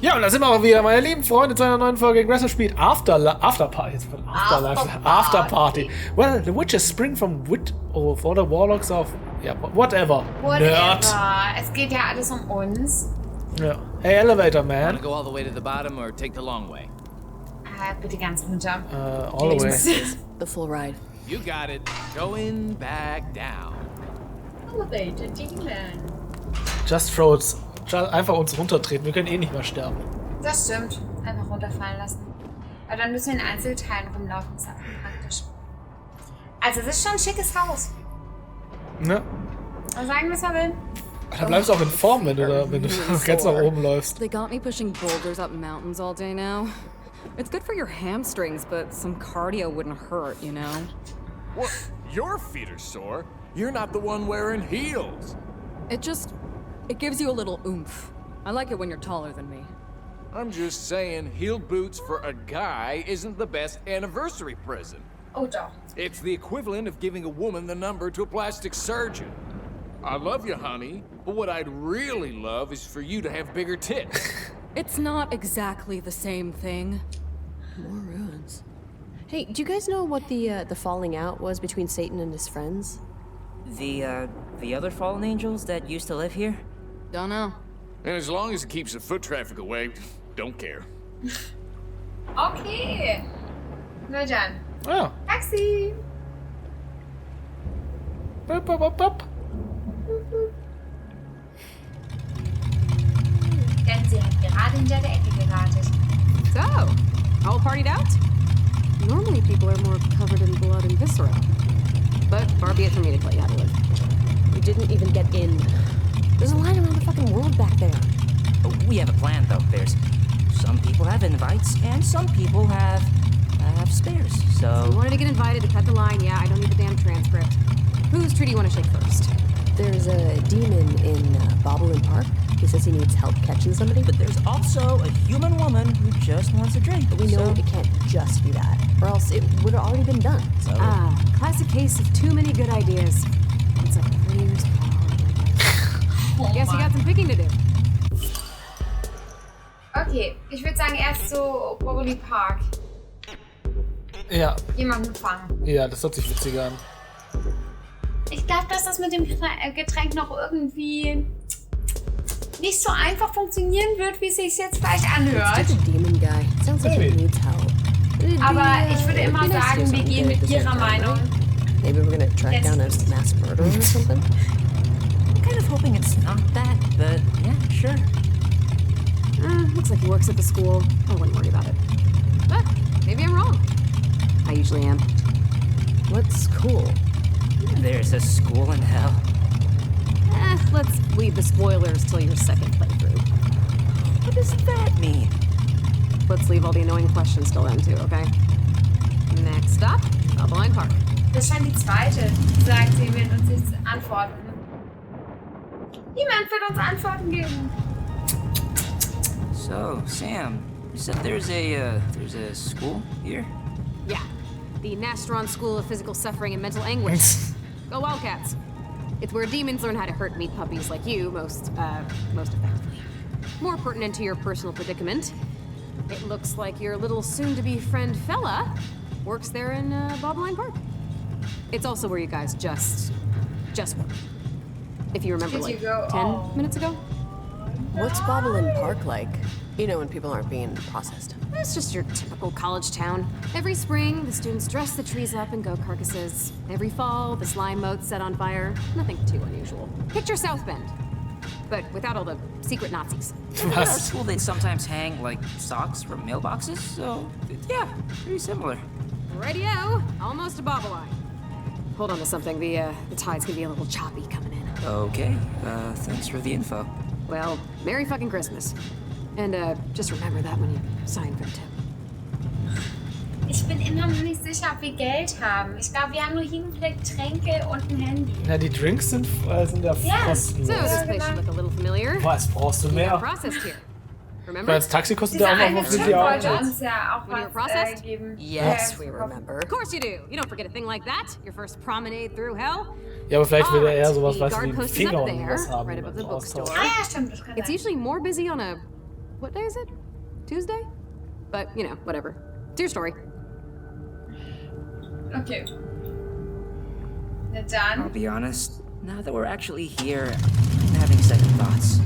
Ja, und da sind wir auch wieder, meine lieben Freunde, zu einer neuen Folge Ingressive spielt Afterparty. Afterparty. Well, the witches spring from wit or the warlocks of... Ja, whatever. Nerd. Es geht ja alles um uns. Ja. Hey, Elevator Man. Want to go all the way to the bottom or take the long way? Bitte ganz runter. All the way. The full ride. You got it. Going back down. Elevator Demon. Just throw it. Einfach uns runtertreten. Wir können eh nicht mehr sterben. Das stimmt. Einfach runterfallen lassen. Aber dann müssen wir in Einzelteilen rumlaufen. Das ist einfach praktisch. Also, es ist schon ein schickes Haus. Ne? Mal sagen, was man will. Da bleibst du auch in Form, wenn du ganz nach oben läufst. They got me pushing boulders up mountains all day now. It's good for your hamstrings, but some cardio wouldn't hurt, you know? Well, your feet are sore. You're not the one wearing heels. It gives you a little oomph. I like it when you're taller than me. I'm just saying, heeled boots for a guy isn't the best anniversary present. Oh, doch. It's the equivalent of giving a woman the number to a plastic surgeon. I love you, honey, but what I'd really love is for you to have bigger tits. It's not exactly the same thing. More ruins. Hey, do you guys know what the falling out was between Satan and his friends? The other fallen angels that used to live here? Don't know. And as long as it keeps the foot traffic away, don't care. Okay. Na dann. Ja. Taxi. Bop, bop, bop, bop. Denn sie hat gerade hinter der Ecke gewartet. So, all partied out? Normally people are more covered in blood and viscera. But far be it for me to tell you how to live. We didn't even get in. There's a line around the fucking world back there. We have a plan, though. There's some people have invites, and some people have spares. You So wanted to get invited to cut the line, yeah, I don't need the damn transcript. Whose tree do you want to shake first? There's a demon in Bobblein Park. He says he needs help catching somebody. but there's also a human woman who just wants a drink. But we know so, it can't just be that, or else it would have already been done. so Classic case of too many good ideas. It's like 3 years apart. Guess you got some picking to do. Okay, ich würde sagen, erst so Boboli Park. Ja. Jemanden fangen. Ja, das hört sich witziger an. Ich glaube, dass das mit dem Getränk noch irgendwie nicht so einfach funktionieren wird, wie es sich jetzt vielleicht anhört. It's a demon guy. Sounds like he needs help. Aber ich würde immer sagen, wir gehen mit ihrer Meinung. Maybe we're gonna track down a mass murderer or something. I'm kind of hoping it's not that, but yeah, sure. Looks like he works at the school. I wouldn't worry about it. But maybe I'm wrong. I usually am. What's cool? There's a school in hell. Let's leave the spoilers till your second playthrough. What does that mean? Let's leave all the annoying questions till then too, okay? Next stop, Bobblein Park. Das scheint die zweite, sagt sie, wird uns jetzt antworten. Niemand wird uns Antworten geben. So, Sam, you said there's a school here? Yeah, the Nastron School of Physical Suffering and Mental Anguish. Go Wildcats. It's where demons learn how to hurt meat puppies like you most effectively. More pertinent to your personal predicament, it looks like your little soon-to-be friend fella works there in Bobblein Park. It's also where you guys just were. If you remember, Did you like go? 10 minutes ago. What's Bobblein Park like? You know, when people aren't being processed. It's just your typical college town. Every spring, the students dress the trees up in goat carcasses. Every fall, the slime moat's set on fire. Nothing too unusual. Picture South Bend, but without all the secret Nazis. At our school, they'd sometimes hang, like, socks from mailboxes, so, yeah, pretty similar. Radio, almost a Bobblein. Hold on to something, the tides can be a little choppy coming in. Okay, thanks for the info. Well, Merry fucking Christmas. And just remember that when you sign for the tip. Ich bin immer noch nicht sicher, ob wir Geld haben. Ich glaube, wir haben nur hin und wieder Getränke und ein Handy. Ja, die Drinks sind ja kostenlos. So, this place should look a little familiar. Was brauchst du We got mehr? processed here. Remember? Weil das Taxi kostet Dieser ja auch noch eine auf Typ die wollte Autos. uns ja auch When you were was processed? geben. Yes, we remember. Of course you do. You don't forget a thing like that. Your first promenade through hell. Ja, aber vielleicht will er eher sowas, The weißt du, guard wie einen post is Finger up und there, was haben. right above the Austausch. bookstore. Ah ja, stimmt, das kann It's sein. usually more busy on a What day is it? Tuesday? But, you know, whatever. It's your story. Okay. Na I'll dann. be honest, now that we're actually here, I'm having second thoughts.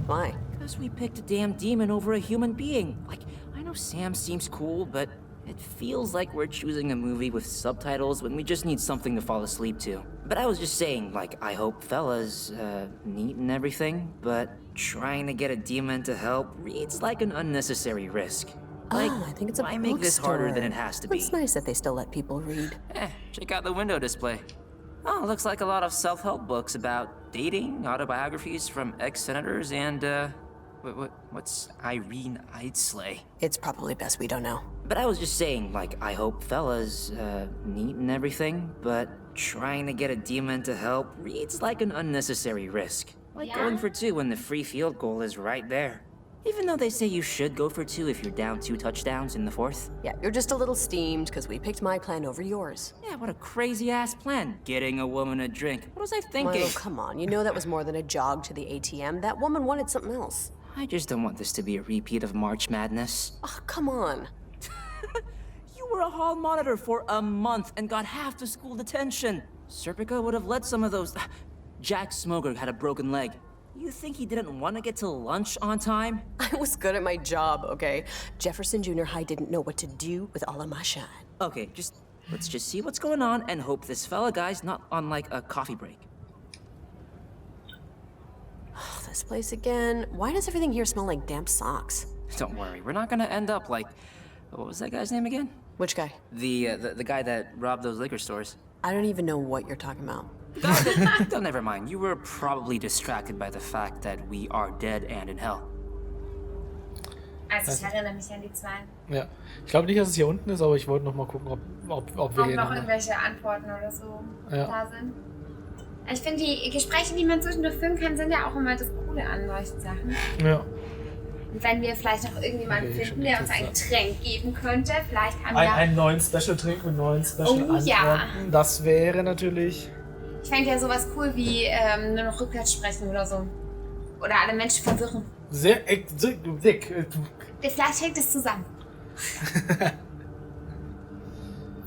Why? Because we picked a damn demon over a human being. Like, I know Sam seems cool, but it feels like we're choosing a movie with subtitles when we just need something to fall asleep to. But I was just saying, like, I hope fellas, neat and everything, but trying to get a demon to help reads like an unnecessary risk. Like, I think it's a why make this harder bookstore. than it has to be? It's nice that they still let people read. Check out the window display. Oh, looks like a lot of self-help books about dating, autobiographies from ex-senators, and, what's Irene Eidsley? It's probably best we don't know. But I was just saying, like, I hope fellas, neat and everything, but trying to get a demon to help reads like an unnecessary risk. Like going for 2 when the free field goal is right there. Even though they say you should go for 2 if you're down 2 touchdowns in the 4th. Yeah, you're just a little steamed because we picked my plan over yours. Yeah, what a crazy-ass plan. Getting a woman a drink. What was I thinking? Milo, come on. You know that was more than a jog to the ATM. That woman wanted something else. I just don't want this to be a repeat of March Madness. Oh, come on. You were a hall monitor for a month and got half the school detention. Serpico would have let some of those... Jack Smoker had a broken leg. You think he didn't want to get to lunch on time? I was good at my job, okay? Jefferson Junior High didn't know what to do with all of my shine. Okay, let's just see what's going on and hope this fella guy's not on like a coffee break. Oh, this place again. Why does everything here smell like damp socks? Don't worry, we're not gonna end up like... What was that guy's name again? Which guy? The guy that robbed those liquor stores. I don't even know what you're talking about. Don't never mind. You were probably distracted by the fact that we are dead and in hell. Also ich erinnere mich an die 2. Ja. Ich glaube nicht, dass es hier unten ist, aber ich wollte noch mal gucken, ob wir Ob hier noch irgendwelche Antworten oder so Ja. da sind. Ich finde, die Gespräche, die man zwischendurch führen kann, sind ja auch immer das Coole an solchen Sachen. Ja. Und wenn wir vielleicht noch irgendjemanden Okay, finden, der uns ein Getränk geben könnte, vielleicht haben wir... Einen neuen Special-Trink mit neuen Special-Antworten. ja. Das wäre natürlich... Ich fände ja sowas cool wie nur noch rückwärts sprechen oder so. Oder alle Menschen verwirren. Sehr dick. Vielleicht hängt es zusammen.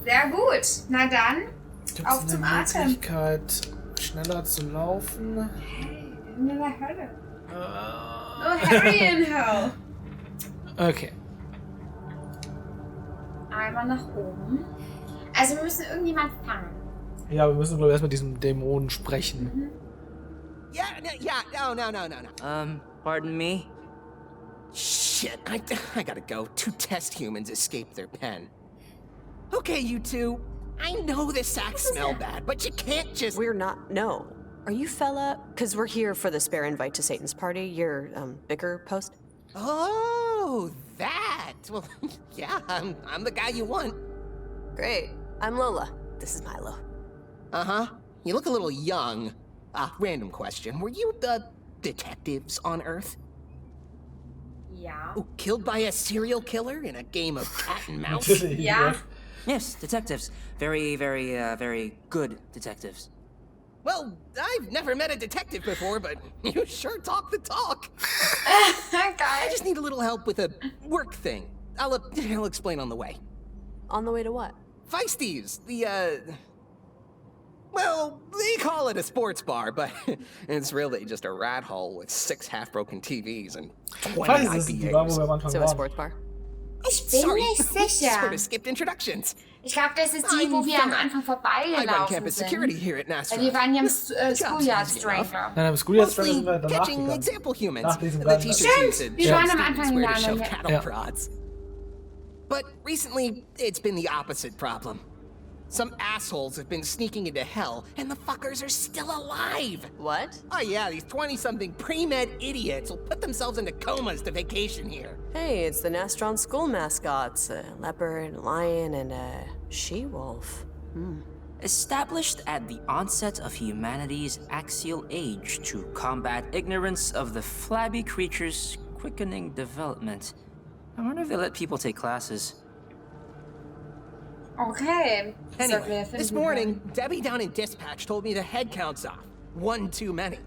Sehr gut. Na dann, Gibt auf es zum eine Atem. Möglichkeit, schneller zu laufen? Hey, in der Hölle. Oh, Harry in Hell. Okay. Einmal nach oben. Also wir müssen irgendjemanden fangen. Ja, wir müssen, glaube ich, erst mit diesem Dämonen sprechen. Yeah, no. Pardon me? Shit, I gotta go. 2 test humans escaped their pen. Okay, you 2. I know the sacks smell bad, but you can't just... We're not. No. Are you fella? Because we're here for the spare invite to Satan's party, your, bicker post. Oh, that. Well, yeah, I'm the guy you want. Great. I'm Lola. This is Milo. Uh-huh. You look a little young. Random question. Were you the detectives on Earth? Ja. Who killed by a serial killer in a game of cat and mouse? Ja. Yes, detectives. Very, very good detectives. Well, I've never met a detective before, but you sure talk the talk. I just need a little help with a work thing. I'll explain on the way. On the way to what? Feisties, well, they call it a sports bar, but it's really just a rat hole with 6 half-broken TVs and 20 Falls ist die Bar, wo wir am Anfang So a waren. sports bar? Ich bin Sorry, nicht sicher. sort of skipped introductions. Ich glaube, das ist die, wo wir am Anfang I run vorbeigelaufen campus sind. security here at Nassau. Weil wir waren ja im Job's easy Schooljahrsstrangler. Nein, im Schooljahrsstrangler Mostly sind wir danach catching gegangen. example humans. Nach diesem The ganzen- teachers Stimmt, used to wir show waren am students Anfang where to gegangen, shove ja. cattle Ja. prods. But recently, it's been the opposite problem. Some assholes have been sneaking into hell, and the fuckers are still alive. What? Oh yeah, these 20-something pre-med idiots will put themselves into comas to vacation here. Hey, it's the Nastron school mascots. A leopard, a lion, and a she-wolf. Established at the onset of humanity's axial age to combat ignorance of the flabby creature's quickening development. I wonder if they let people take classes. Okay. Anyway, this morning, Debbie down in dispatch told me the head count's off. 1 too many.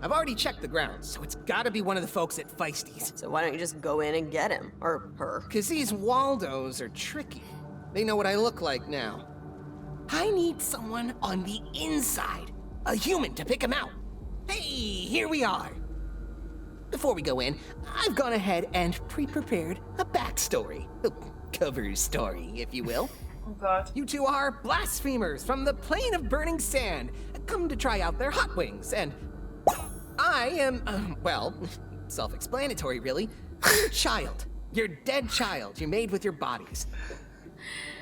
I've already checked the grounds, so it's gotta be one of the folks at Feisty's. So why don't you just go in and get him? Or her? Cause these Waldos are tricky. They know what I look like now. I need someone on the inside. A human to pick him out. Hey, here we are. Before we go in, I've gone ahead and pre-prepared a backstory. A cover story, if you will. Oh God. You two are blasphemers from the plane of burning sand, come to try out their hot wings, and I am, well, self-explanatory, really. Your child. Your dead child you made with your bodies.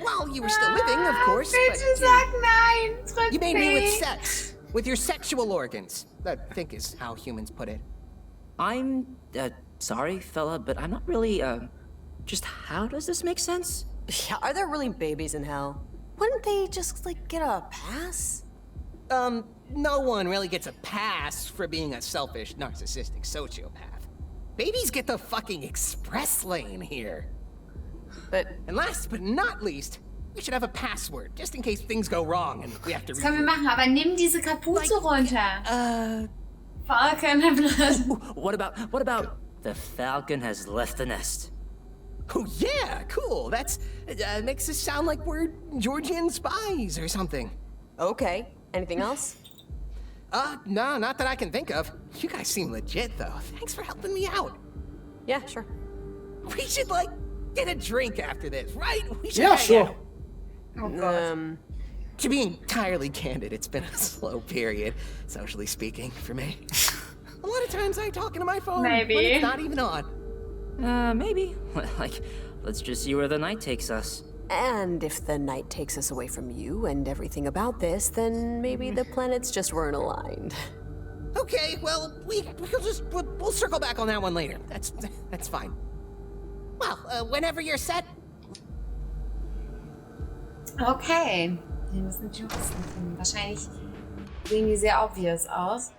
While you were still living, of course, but Bitte sag nein. Drück you made me with B. sex. With your sexual organs. I think is how humans put it. I'm, sorry, fella, but I'm not really, just how does this make sense? Yeah, are there really babies in hell? Wouldn't they just, like, get a pass? No one really gets a pass for being a selfish, narcissistic sociopath. Babies get the fucking express lane here. But And last but not least, we should have a password, just in case things go wrong and we have to Das können wir machen, aber nimm diese Kapuze runter. Falcon. What about the falcon has left the nest? Oh yeah, cool. That's makes us sound like we're Georgian spies or something. okay. Anything else? No, not that I can think of. You guys seem legit though. Thanks for helping me out. Yeah, sure. We should like get a drink after this, right? We should Yeah, hang sure. out. Oh Gott. To be entirely candid, it's been a slow period, socially speaking, for me. A lot of times I talk into my phone Maybe. when it's not even on. Maybe. Like, let's just see where the night takes us. And if the night takes us away from you and everything about this, then maybe the planets just weren't aligned. Okay, well, we'll circle back on that one later. That's fine. Well, whenever you're set. Okay. Wir müssen Juristen finden. Wahrscheinlich sehen die sehr obvious aus.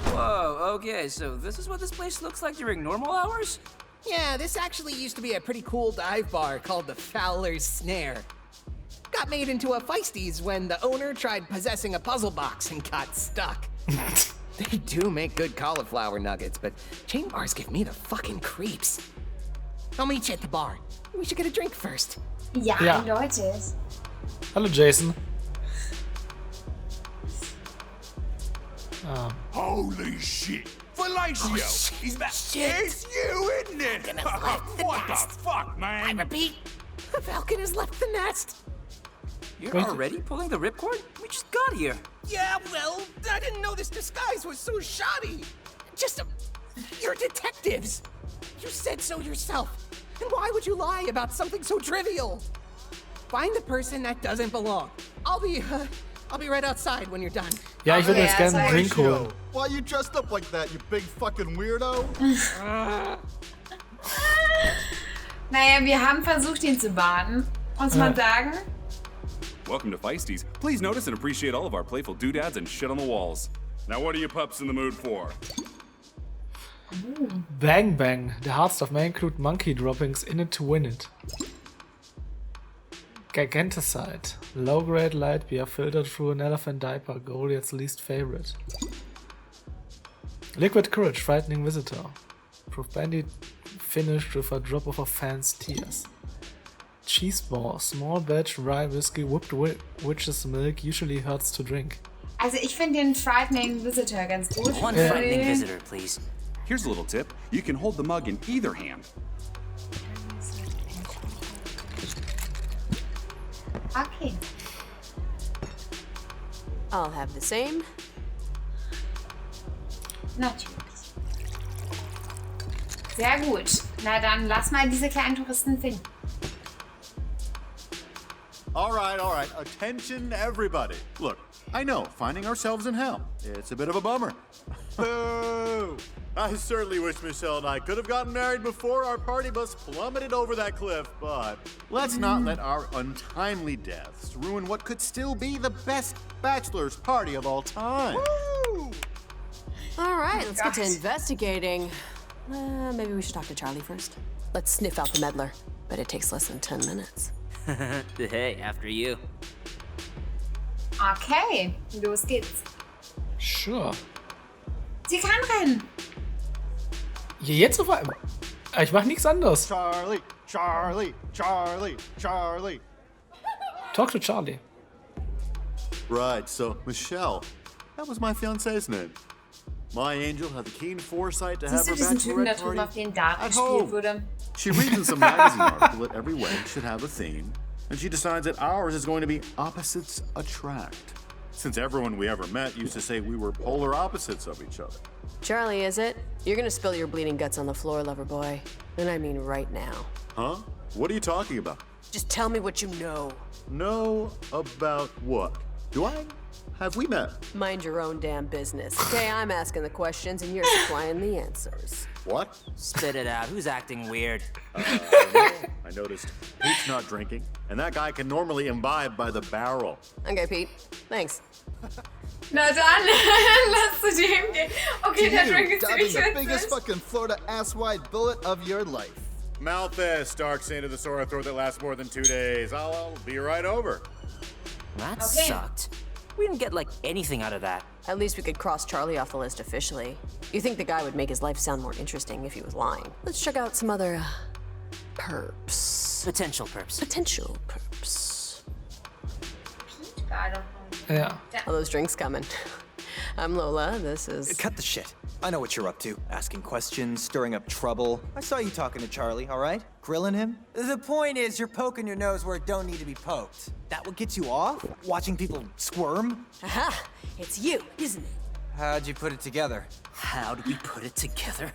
Whoa, okay, so this is what this place looks like during normal hours? Yeah, this actually used to be a pretty cool dive bar called the Fowler's Snare. Got made into a Feisty's when the owner tried possessing a puzzle box and got stuck. They do make good cauliflower nuggets, but chain bars give me the fucking creeps. I'll meet you at the bar. We should get a drink first. Ja, Ja. eindeutig. Hallo Jason. Holy shit! Felicio! He's back! It's you, isn't it? Falcon has left the What nest. the fuck, I man? repeat, the Falcon has left the nest. You're Wait. already pulling the ripcord? We just got here. Yeah, well, I didn't know this disguise was so shoddy. You're detectives. You said so yourself. And why would you lie about something so trivial? Find the person that doesn't belong. I'll be right outside when you're done. Ja, ich würde jetzt Ja, gerne einen sorry. Drink holen. Why are you dressed up like that, you big fucking weirdo? Naja, wir haben versucht, ihn zu baden. Muss man sagen. Welcome to Feisty's. Please notice and appreciate all of our playful doodads and shit on the walls. Now what are you pups in the mood for? Bang Bang. The hard stuff may include monkey droppings in it to win it. Giganticide. Low-grade light beer filtered through an elephant diaper. Goliath's least favorite. Liquid courage. Frightening visitor. Proof bandit finished with a drop of a fan's tears. Cheese ball. Small batch rye whiskey whipped witch's milk usually hurts to drink. Also ich finde den Frightening Visitor ganz gut. One frightening visitor, please. Here's a little tip. You can hold the mug in either hand. Okay. I'll have the same. Natürlich. Sehr gut. Na dann lass mal diese kleinen Touristen finden. All right. Attention, everybody. Look, I know, finding ourselves in hell, it's a bit of a bummer. Boo! I certainly wish Michelle and I could have gotten married before our party bus plummeted over that cliff, but let's not let our untimely deaths ruin what could still be the best bachelor's party of all time. Woo! All right, let's get to gosh. investigating. Maybe we should talk to Charlie first. Let's sniff out the meddler. Bet it takes less than 10 minutes. Hey, after you. Okay, los geht's. Sure. Sie kann rennen. Jetzt auf einmal. Ich mach nichts anderes. Charlie, Charlie, Charlie, Charlie. Talk to Charlie. Right, so Michelle, that was my fiance's name. My angel had the keen foresight to have Siehst du her diesen Typen da bachelorette drüben, auf party den da at gespielt home. wurde? She reads in some magazine article that every wedding should have a theme, and she decides that ours is going to be opposites attract. Since everyone we ever met used to say we were polar opposites of each other. Charlie, is it? You're gonna spill your bleeding guts on the floor, lover boy. And I mean right now. Huh? What are you talking about? Just tell me what you know. Know about what? Have we met? Mind your own damn business. Okay, I'm asking the questions and you're supplying the answers. What? Spit it out. Who's acting weird? I noticed Pete's not drinking, and that guy can normally imbibe by the barrel. Okay, Pete. Thanks. Na dann, lass zu dem gehen. Okay, der Drink ist Dodging ziemlich the biggest witzig. fucking Florida ass-wide bullet of your life. Mouth this, dark saint of the sore throat that lasts more than 2 days. I'll be right over. That Okay. sucked. We didn't get, like, anything out of that. At least we could cross Charlie off the list officially. You think the guy would make his life sound more interesting if he was lying. Let's check out some other perps. Potential perps. Potential perps. War doch Ja. All those drinks coming. I'm Lola. This is... Cut the shit. I know what you're up to. Asking questions, stirring up trouble. I saw you talking to Charlie, all right? Grilling him? The point is, you're poking your nose where it don't need to be poked. That what gets you off? Watching people squirm? Aha! It's you, isn't it? How'd you put it together? How did we put it together?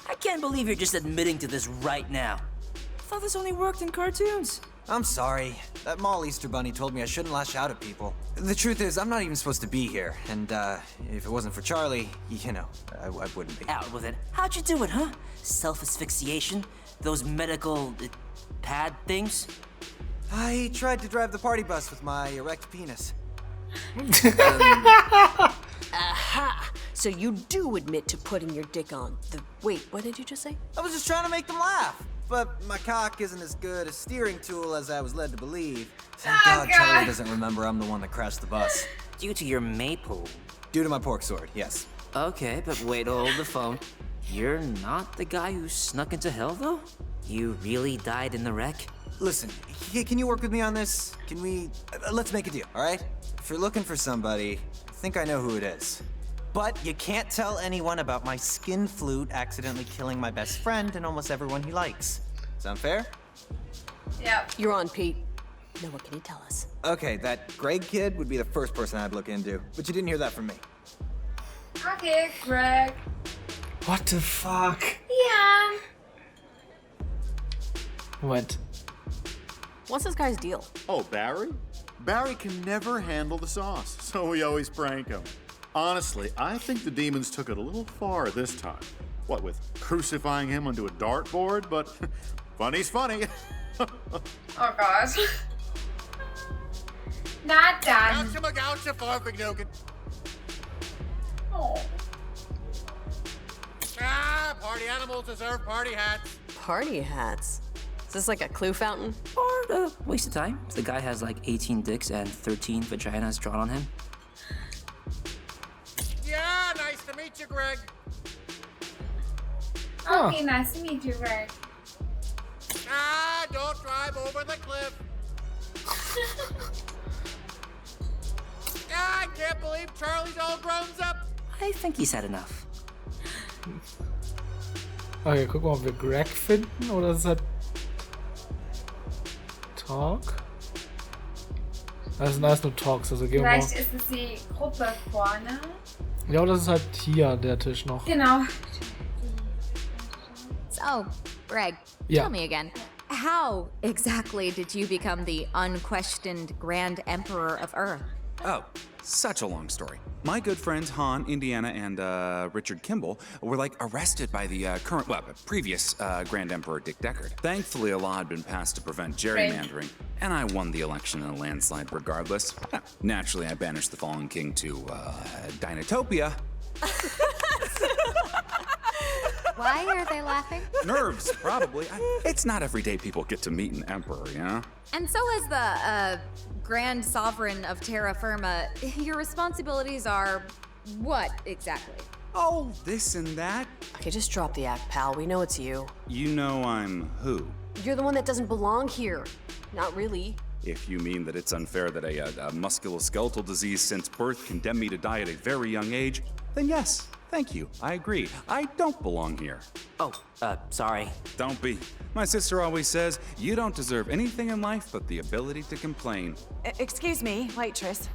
I can't believe you're just admitting to this right now. I thought this only worked in cartoons. I'm sorry. That mall Easter Bunny told me I shouldn't lash out at people. The truth is, I'm not even supposed to be here. And, if it wasn't for Charlie, you know, I wouldn't be. Out with it. How'd you do it, huh? Self-asphyxiation? Those medical pad things? I tried to drive the party bus with my erect penis. Aha! So you do admit to putting your dick on the... Wait, what did you just say? I was just trying to make them laugh. But my cock isn't as good a steering tool as I was led to believe. Thank God Charlie doesn't remember I'm the one that crashed the bus. Due to your maypole. Due to my pork sword, yes. Okay, but wait, hold the phone. You're not the guy who snuck into hell, though? You really died in the wreck? Listen, can you work with me on this? Can we... let's make a deal, all right? If you're looking for somebody, I think I know who it is. But you can't tell anyone about my skin flute accidentally killing my best friend and almost everyone he likes. Sound fair? Yep. You're on, Pete. Now what can you tell us? Okay, that Greg kid would be the first person I'd look into. But you didn't hear that from me. Okay, Greg. What the fuck? Ja. Moment. What's this guy's deal? Oh, Barry? Barry can never handle the sauce, so we always prank him. Honestly, I think the demons took it a little far this time. What with crucifying him onto a dartboard? But funny's funny. Oh Gott. Na dann. Oh. Ah, party animals deserve party hats. Party hats? Is this like a clue fountain? Or a waste of time. The guy has like 18 dicks and 13 vaginas drawn on him. Yeah, nice to meet you, Greg. Okay, nice to meet you, Greg. Ah, don't drive over the cliff. Ah, I can't believe Charlie's all grown up. I think he's had enough. Okay, gucken wir, ob wir Greg finden oder ist es halt Talk? Das sind alles nur Talks, also gehen wir mal. Vielleicht ist es die Gruppe vorne. Ja, oder das ist halt hier der Tisch noch. Genau. So, Greg, Yeah. tell me again. How exactly did you become the unquestioned Grand Emperor of Earth? Oh, such a long story. My good friends Han, Indiana, and Richard Kimball were arrested by the previous Grand Emperor Dick Deckard. Thankfully, a law had been passed to prevent gerrymandering, and I won the election in a landslide regardless. Naturally, I banished the fallen king to Dinotopia. Why are they laughing? Nerves, probably. It's not every day people get to meet an emperor, you know? And so as the Grand Sovereign of Terra Firma, your responsibilities are what exactly? Oh, this and that. Okay, just drop the act, pal. We know it's you. You know I'm who? You're the one that doesn't belong here. Not really. If you mean that it's unfair that a musculoskeletal disease since birth condemned me to die at a very young age, then yes, thank you. I agree. I don't belong here. Oh, sorry. Don't be. My sister always says, you don't deserve anything in life but the ability to complain. Excuse me, waitress.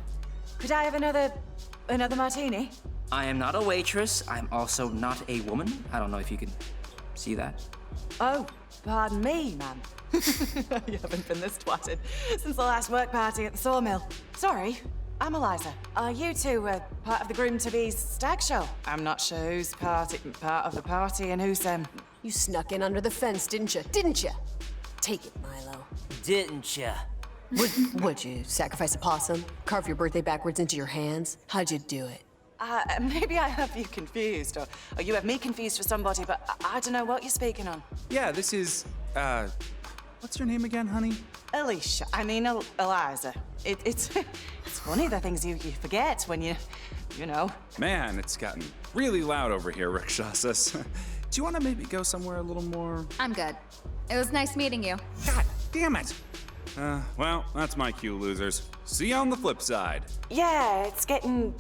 Could I have another martini? I am not a waitress. I'm also not a woman. I don't know if you can see that. Oh, pardon me, ma'am. You haven't been this twatted since the last work party at the sawmill. Sorry, I'm Eliza. Are you two part of the groom-to-be's stag show? I'm not sure who's part of the party and who's You snuck in under the fence, didn't you? Didn't you? Take it, Milo. Didn't ya? Would you sacrifice a possum? Carve your birthday backwards into your hands? How'd you do it? Maybe I have you confused, or you have me confused for somebody, but I don't know what you're speaking on. Yeah, this is, what's your name again, honey? Alicia. I mean, Eliza. It's funny the things you forget when you know. Man, it's gotten really loud over here, Rakshasas. Do you want to maybe go somewhere a little more... I'm good. It was nice meeting you. God damn it! Well, that's my cue, losers. See you on the flip side. Yeah, it's getting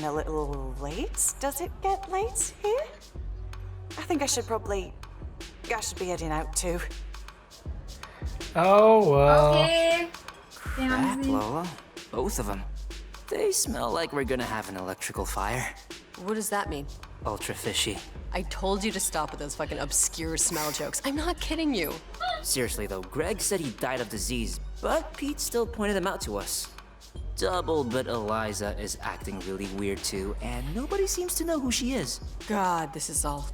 a little late. Does it get late here? I think I should be heading out too. Oh, well. Okay. Crap, Lola. Both of them. They smell like we're gonna have an electrical fire. What does that mean? Ultra fishy. I told you to stop with those fucking obscure smell jokes. I'm not kidding you. Seriously though, Greg said he died of disease, but Pete still pointed him out to us. Double, but Eliza is acting really weird too, and nobody seems to know who she is. God, this is all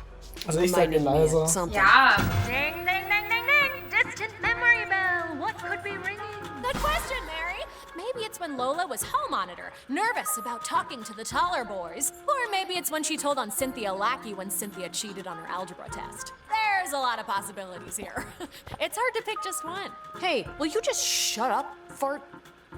Also ich sage Eliza. something. Ja. Ding, ding, ding, ding, ding! Distant memory bell! What could be ringing? Good question, Mary. Maybe it's when Lola was home monitor, nervous about talking to the taller boys. Or maybe it's when she told on Cynthia Lackey when Cynthia cheated on her algebra test. There's a lot of possibilities here. It's hard to pick just one. Hey, will you just shut up, fart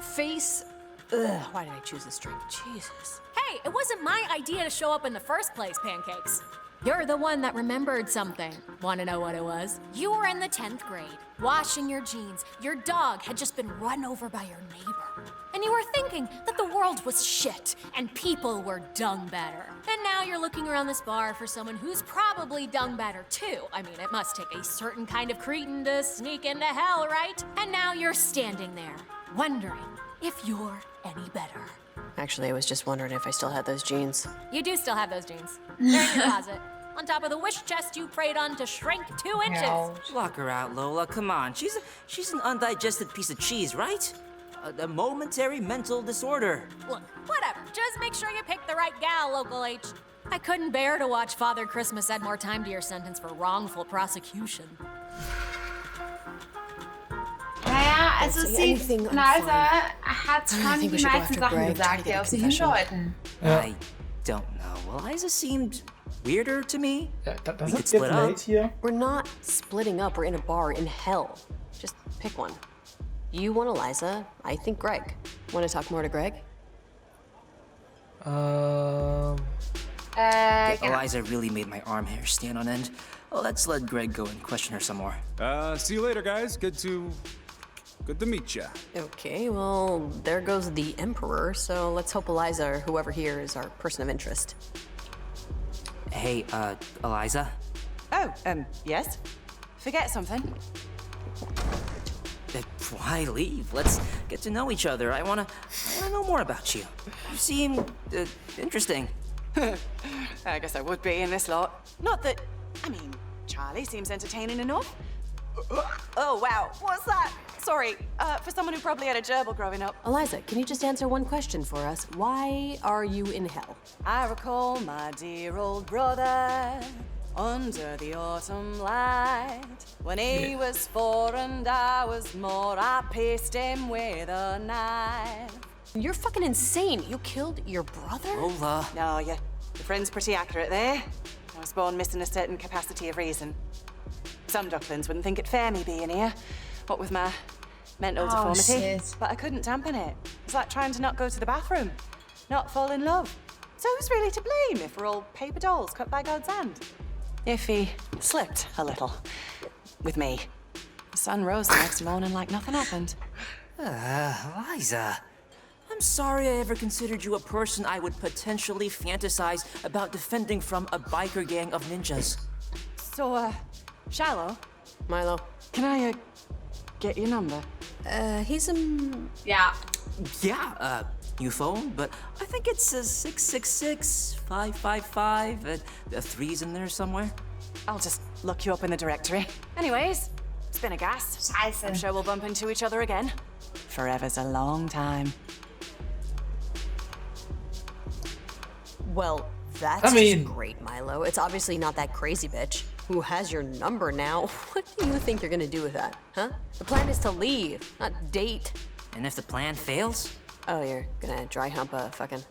face? Ugh, why did I choose this drink? Jesus. Hey, it wasn't my idea to show up in the first place, Pancakes. You're the one that remembered something. Want to know what it was? You were in the 10th grade, washing your jeans. Your dog had just been run over by your neighbor. And you were thinking that the world was shit and people were done better. And now you're looking around this bar for someone who's probably done better too. I mean, it must take a certain kind of cretin to sneak into hell, right? And now you're standing there, wondering if you're any better. Actually, I was just wondering if I still had those jeans. You do still have those jeans. They're in your closet. On top of the wish chest you prayed on to shrink 2 inches. No. Lock her out, Lola. Come on. She's an undigested piece of cheese, right? A momentary mental disorder. Look, whatever. Just make sure you pick the right gal, Local H. I couldn't bear to watch Father Christmas add more time to your sentence for wrongful prosecution. Naja, also sie, Eliza hat schon die meisten Sachen gesagt, die auf sie hindeuten. I don't know. Eliza seemed weirder to me. Does it get late here? We're not splitting up. We're in a bar in hell. Just pick one. You want Eliza. I think Greg. Want to talk more to Greg? Eliza really made my arm hair stand on end. Well, let's let Greg go and question her some more. See you later, guys. Good to meet ya. Okay, well, there goes the Emperor, so let's hope Eliza or whoever here is our person of interest. Hey, Eliza? Oh, yes? Forget something? Why leave? Let's get to know each other. I wanna know more about you. You seem, interesting. I guess I would be in this lot. Not that, I mean, Charlie seems entertaining enough. Oh, wow, what's that? Sorry, for someone who probably had a gerbil growing up. Eliza, can you just answer one question for us? Why are you in hell? I recall my dear old brother under the autumn light. When he was 4 and I was more, I pierced him with a knife. You're fucking insane. You killed your brother? Lola. No, your friend's pretty accurate there. I was born missing a certain capacity of reason. Some ducklings wouldn't think it fair me being here, what with my mental deformity. Shit. But I couldn't dampen it. It's like trying to not go to the bathroom, not fall in love. So who's really to blame if we're all paper dolls cut by God's hand? If he slipped a little with me. The sun rose the next morning like nothing happened. Liza. I'm sorry I ever considered you a person I would potentially fantasize about defending from a biker gang of ninjas. So, Shiloh? Milo. Can I, get your number? He's Ja. Yeah, you phone, but I think it's 666-555. The 3's in there somewhere. I'll just look you up in the directory. Anyways, it's been a gas. Scheiße. I'm sure we'll bump into each other again. Forever's a long time. Well, that's just great, Milo. It's obviously not that crazy bitch who has your number now. What do you think you're gonna do with that, huh? The plan is to leave, not date. And if the plan fails? Oh, you're gonna dry hump a fucking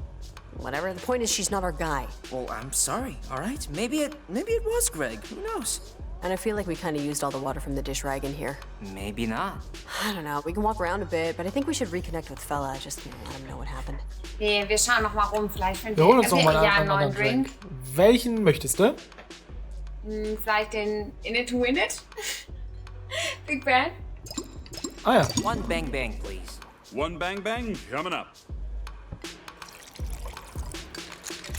whatever. The point is, she's not our guy. Well, I'm sorry. All right, maybe it was Greg. Who knows? And I feel like we kind of used all the water from the dish rag in here. Maybe not. I don't know. We can walk around a bit, but I think we should reconnect with Fella. Just let him know what happened. Nee, wir schauen noch mal rum. Vielleicht finden Wir holen uns noch mal einen einen neuen anderen Drink. Welchen möchtest du? Vielleicht den In It to Win It. Big Bang. Ah ja. One bang bang, please. One bang bang coming up.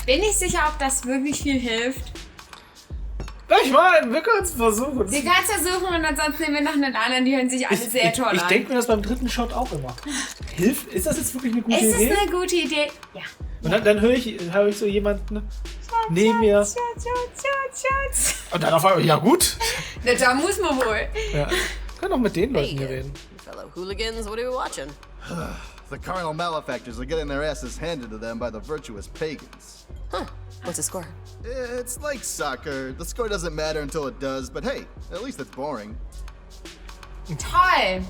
Bin nicht sicher, ob das wirklich viel hilft. Ich meine, wir können es versuchen. Wir können es versuchen und ansonsten nehmen wir noch einen anderen, die hören sich alle sehr toll an. Ich denke mir das beim dritten Shot auch immer. Ist das jetzt wirklich eine gute Idee? Ist es eine gute Idee? Ja. Und dann höre ich so jemanden neben mir. Schatz. Und dann auf einmal, ja gut. Na, da muss man wohl. Ja. Können auch mit den Leuten hier reden. Fellow hooligans, what are we watching? The carnal malefactors are getting their asses handed to them by the virtuous pagans. Huh. What's the score? It's like soccer. The score doesn't matter until it does, but hey, at least it's boring. Toll.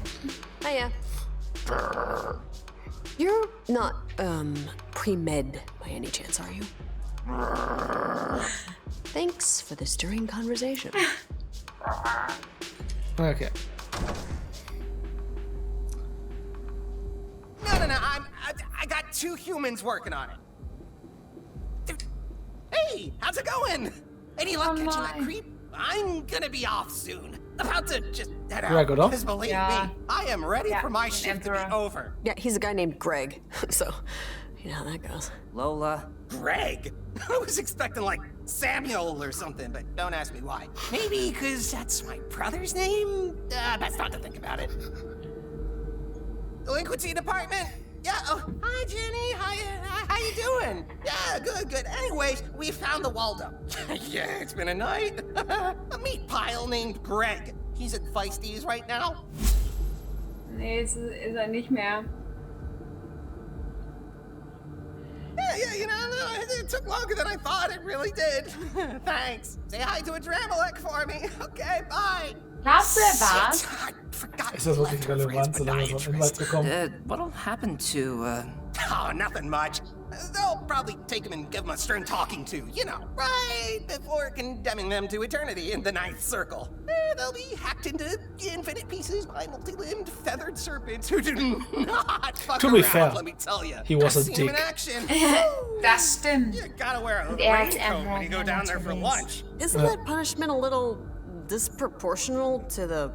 Hiya. You're not, pre-med by any chance, are you? Thanks for the stirring conversation. Okay. No. I got 2 humans working on it. Dude, hey, how's it going? Any luck catching that creep? I'm gonna be off soon. About to just head out. Because believe me, I am ready for my shift to be over. Yeah, he's a guy named Greg, so you know how that goes. Lola. Greg? I was expecting like Samuel or something, but don't ask me why. Maybe because that's my brother's name? Best not to think about it. Delinquency department? Yeah, oh, hi Jenny, how you doing? Yeah, good. Anyways, we found the Waldo. Yeah, it's been a night. A meat pile named Greg. He's at Feisties right now. Nee, ist nicht mehr. Yeah, you know, it took longer than I thought it really did. Thanks. Say hi to a Dramelek for me. Okay, bye. Glaubst du, war's? Ist das wirklich relevant, solange so ein Hinweis bekommt? What'll happen to, Oh, nothing much. They'll probably take him and give him a stern talking to, you know, right before condemning them to eternity in the ninth circle. They'll be hacked into infinite pieces by multi-limbed feathered serpents who do not fuck around, let me tell you. He was a I've seen him in dick. action. Das stimmt. You gotta wear a raincoat when you go down there for lunch. Isn't that punishment a little disproportional to the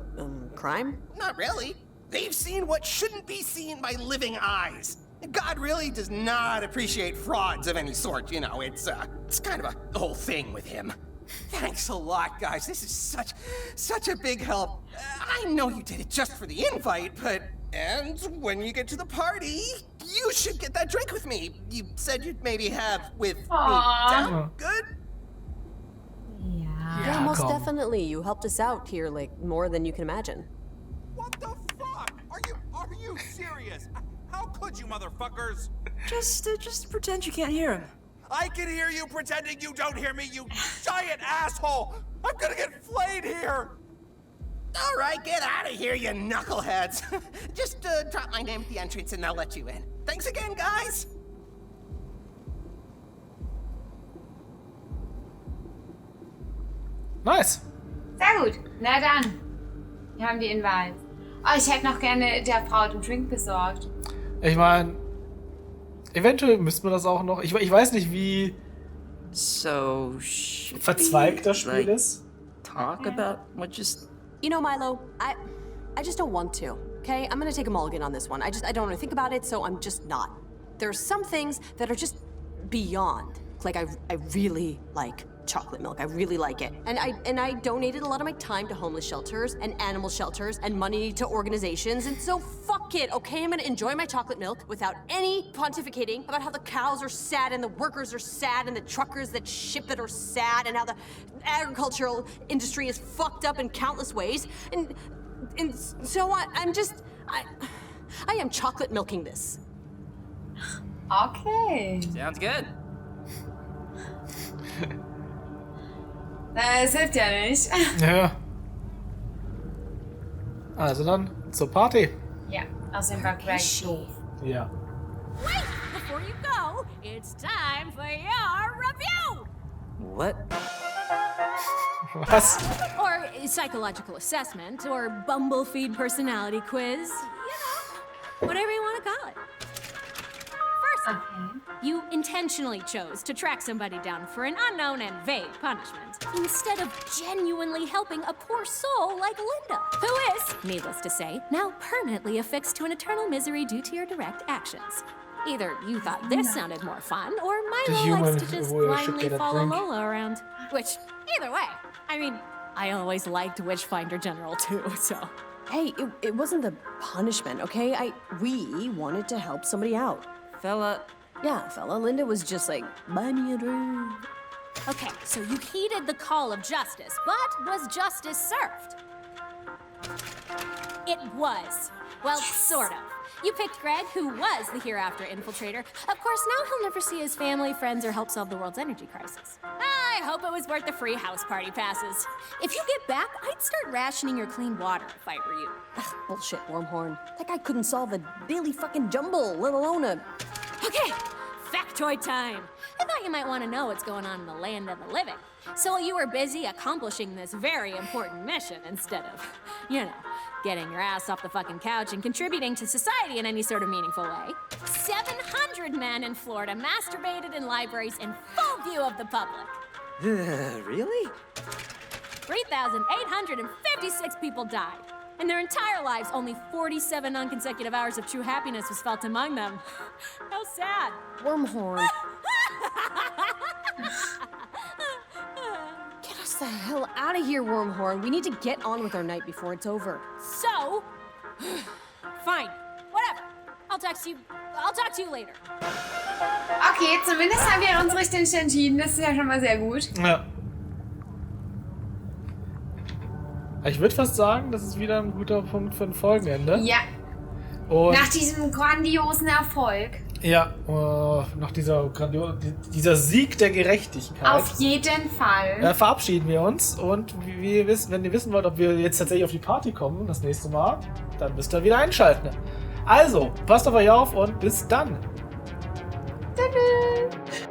crime? Not really. They've seen what shouldn't be seen by living eyes. God really does not appreciate frauds of any sort, you know. It's kind of a whole thing with him. Thanks a lot, guys. This is such a big help. I know you did it just for the invite, but... And when you get to the party, you should get that drink with me. You said you'd maybe have with me. Sound good? Yeah, most definitely. You helped us out here, like, more than you can imagine. What the fuck? Are you serious? How could you, motherfuckers? Just pretend you can't hear him. I can hear you pretending you don't hear me, you giant asshole! I'm gonna get flayed here! All right, get out of here, you knuckleheads. Just drop my name at the entrance and they'll let you in. Thanks again, guys. Nice. Sehr gut. Na dann. Wir haben die Invites. Oh, ich hätte noch gerne der Frau den Drink besorgt. Ich meine, Eventuell müsste man das auch noch. Ich weiß nicht, wie So, verzweigt das Spiel ist. Talk about what just... You know, Milo, I just don't want to, okay? I'm gonna take a mulligan on this one. I don't want to think about it, so I'm just not. There are some things that are just beyond. Like, I really like chocolate milk. I really like it. And I donated a lot of my time to homeless shelters and animal shelters and money to organizations. And so fuck it, okay? I'm gonna enjoy my chocolate milk without any pontificating about how the cows are sad and the workers are sad and the truckers that ship it are sad and how the agricultural industry is fucked up in countless ways. And so I am chocolate milking this. Okay. Sounds good. Das hilft ja nicht. Ja. Also dann zur Party. Ja, außerdem war Greg doof. Ja. Wait! Before you go, it's time for your review! What? Was? Or psychological assessment, or bumblefeed personality quiz. You know, whatever you want to call it. First, you intentionally chose to track somebody down for an unknown and vague punishment, instead of genuinely helping a poor soul like Linda, who is, needless to say, now permanently affixed to an eternal misery due to your direct actions. Either you thought this sounded more fun, or Milo likes to just blindly follow Lola around. Which, either way, I mean, I always liked Witchfinder General too, so... Hey, it wasn't the punishment, okay? We wanted to help somebody out. Fella. Yeah, fella. Linda was just like, buy me a drink. Okay, so you heeded the call of justice, but was justice served? It was. Well, sort of. You picked Greg, who was the hereafter infiltrator. Of course, now he'll never see his family, friends, or help solve the world's energy crisis. I hope it was worth the free house party passes. If you get back, I'd start rationing your clean water if I were you. Ugh, bullshit, Wormhorn. That guy couldn't solve a daily fucking jumble, let alone a... Okay, factoid time. I thought you might want to know what's going on in the land of the living. So you were busy accomplishing this very important mission instead of, you know, getting your ass off the fucking couch and contributing to society in any sort of meaningful way. 700 men in Florida masturbated in libraries in full view of the public. Really? 3,856 people died. In their entire lives, only 47 non-consecutive hours of true happiness was felt among them. How sad. Wormhorn. Get us the hell out of here, Wormhorn. We need to get on with our night before it's over. So, fine, whatever. I'll talk to you later. Okay, zumindest haben wir uns richtig entschieden. Das ist ja schon mal sehr gut. Ja. Ich würde fast sagen, das ist wieder ein guter Punkt für ein Folgenende. Ja. Und nach diesem grandiosen Erfolg. Ja, nach dieser Sieg der Gerechtigkeit. Auf jeden Fall. Verabschieden wir uns. Und wenn ihr wissen wollt, ob wir jetzt tatsächlich auf die Party kommen, das nächste Mal, dann müsst ihr wieder einschalten. Also, passt auf euch auf und bis dann. Tschüss.